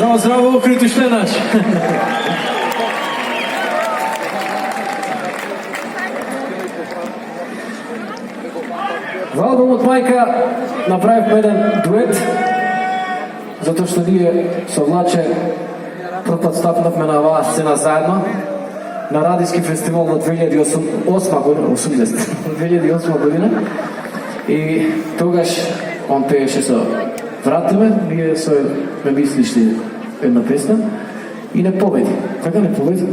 Zdravo, zdravo, okriti Štenač. За албум од мајка направивме еден дует, затоа што ние со Влаче прв пат стапнавме на оваа сцена заедно на радиски фестивал во 2008 година и тогаш он пееше со Вратиме, ние со ме мислишли една песна и не победи. Така не победи?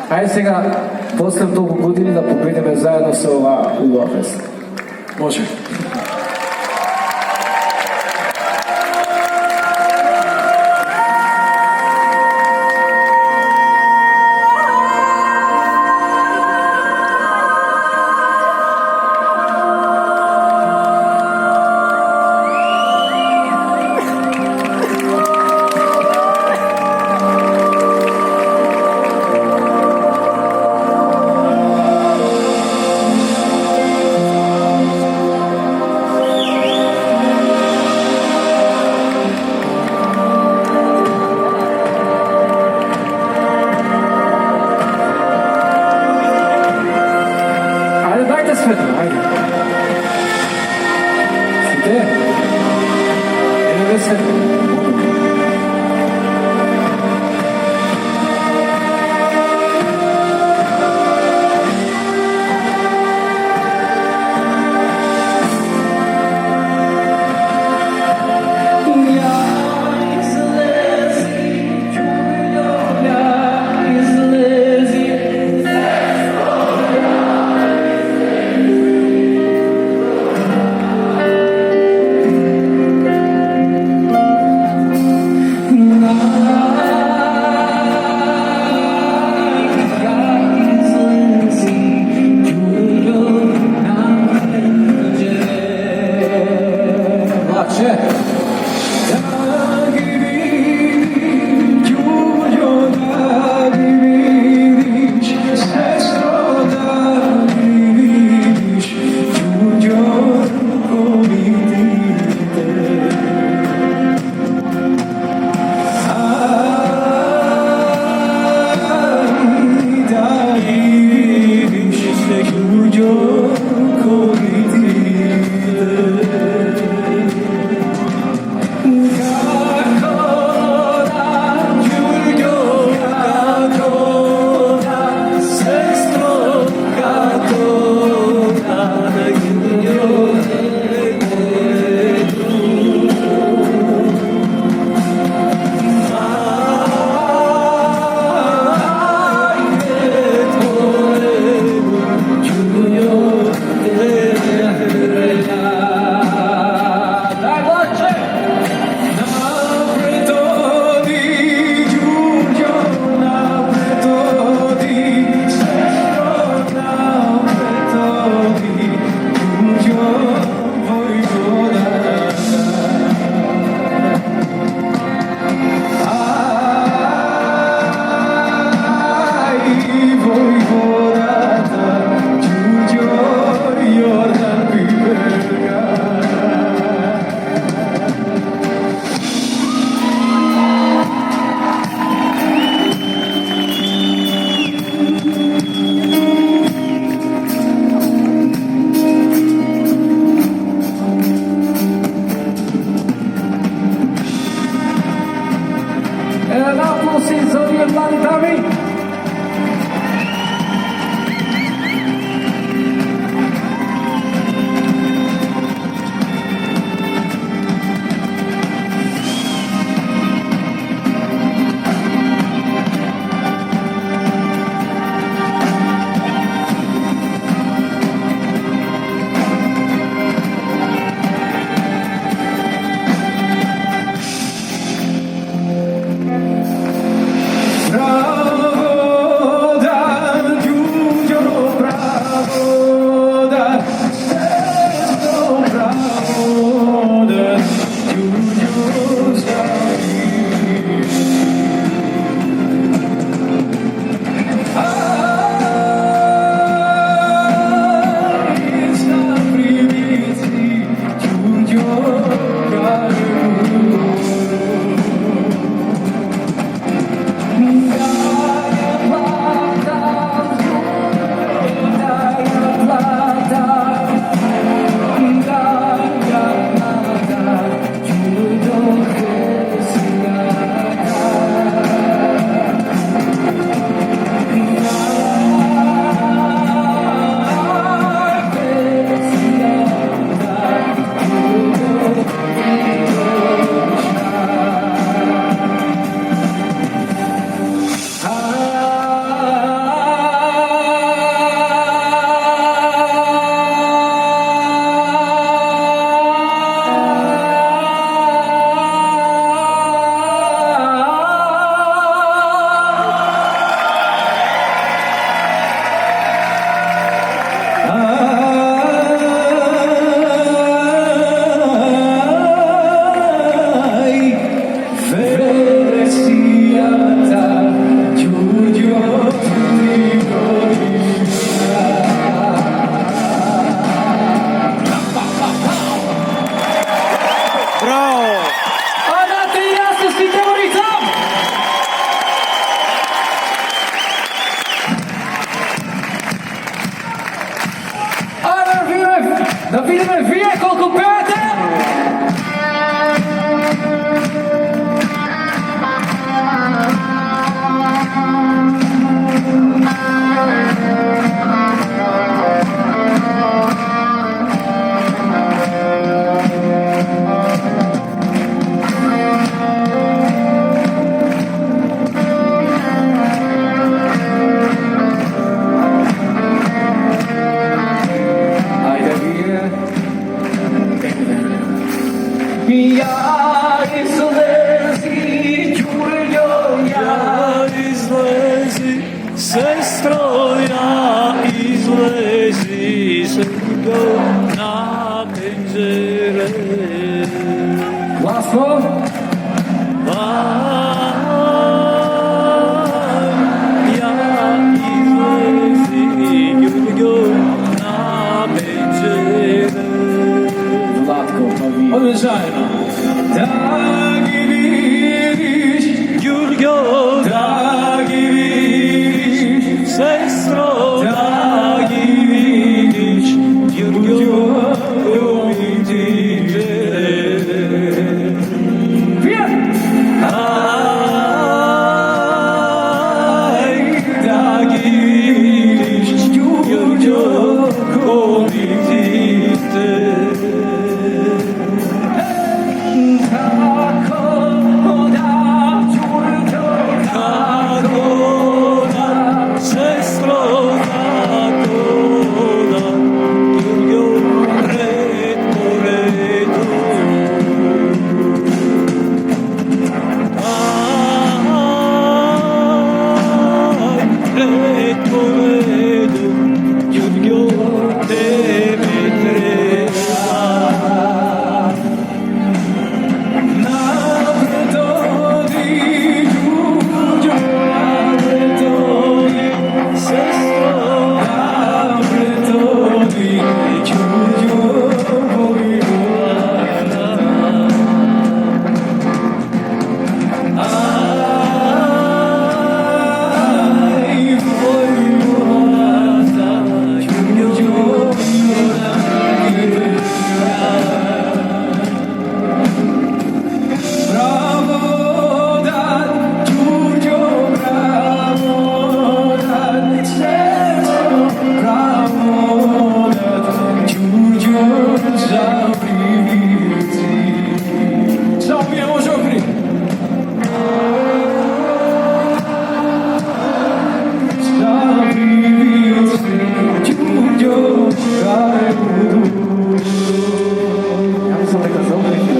Ајде сега, после толку години да победиме заедно со оваа убава песна. Може. Ja izlezi, Đurđo, Ja izlezi, sestro, ja izlezi, srdo na penđere. Glasno. Ja izlezi, Đurđo na penđere. Zlatko, pa vi. Odmah zajedno. Dragi vidiš, Đurđo, dragi vidiš, sestro, dragi vidiš, Đurđo, vidiš. Aj, dragi vidiš, Đurđo, ko vidite. tako da, Đurđo, Tako da, sestro, tako da, Đurđo, red po redu. Aj, red po redu, Đurđo, tebi treba. napredodi, Đurđo, napredodi, Sestro, napredodi, Đurđo, vojvoda. Aj, vojvoda, Đurđo, bravo, dan, Đurđo, bravo, dan, sestro, bravo, dan, Đurđo, zavriti. Zaubijemo žokri. Zavriti, Đurđo, kaj budu. Ja mislim da ga zavriti.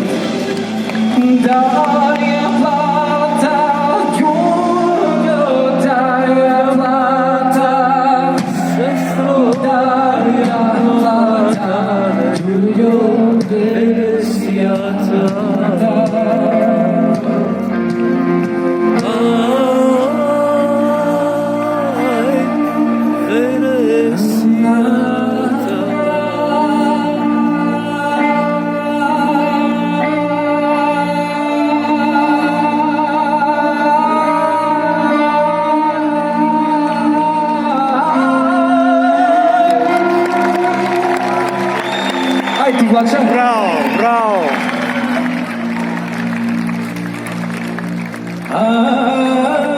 Daje plata, Đurđo, daje plata, sestro, daje plata, Đurđo, desijata. Aj, veresijata. Aj ti glača. Bravo, bravo. Aj,